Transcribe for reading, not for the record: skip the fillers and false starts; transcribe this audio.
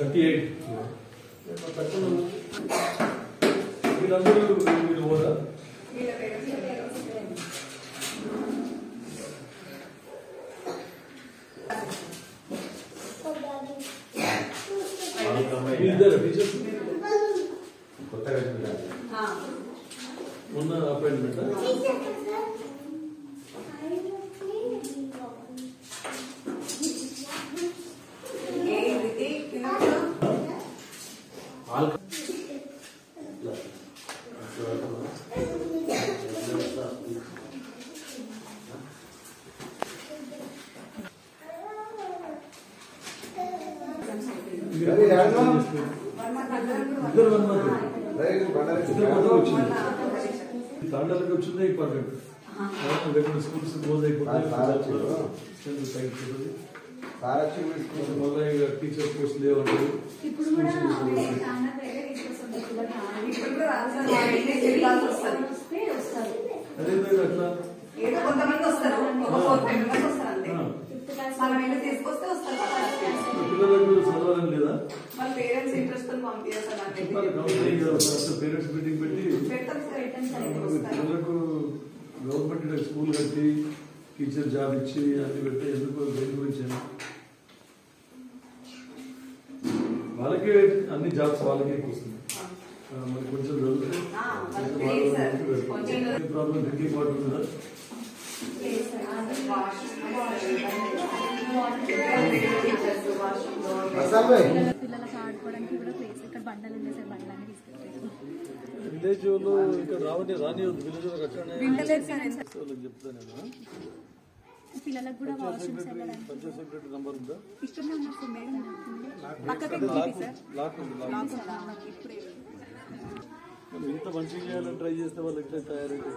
38. మీరందరూ మీరు పోదా ఇద్దరు టీచర్స్ కొత్తగా మొన్న అపాయింట్మెంట్ తాండాలకు వచ్చిందే ఇంపార్టెంట్ లేకుంటే స్కూల్స్ క్లోజ్ అయిపోతుంది మళ్ళీ ఇక టీచర్ పోస్ట్ లేవంటారు అదేంటే అట్లా పిల్లలకు చదవాలని లేదా పేరెంట్స్ ఇంట్రెస్ట్ పేరెంట్స్ మీటింగ్ పెట్టి పిల్లలకు గవర్నమెంట్ స్కూల్ కట్టి టీచర్ జాబ్ ఇచ్చి అన్ని పెట్టి ఎందుకు దేని గురించి వాళ్ళకే అన్ని జాబ్స్ వాళ్ళకే వస్తుంది మరి కొంచెం చదివితే ప్రాబ్లం డ్రింకింగ్ వాటర్ ఉందా పిల్లలకు ఆడుకోవడానికి కూడా ప్లేస్ ఇక్కడ బండలు ఉన్నాయి సార్ బండలన్నీ తీసుకెళ్తారు విలేజ్ లో ఇక్కడ రాని విలేజ్ లో చెప్తాను పిల్లలకు కూడా వాష్రూమ్స్ పంచాయత్ సెక్రటరీ నంబర్ ఉందా ఇష్టమే ఉన్నారు సార్ మేడం లాక్ ఇంత మంచిగా చేయాలని ట్రై చేస్తే వాళ్ళు ఎట్లా తయారైతే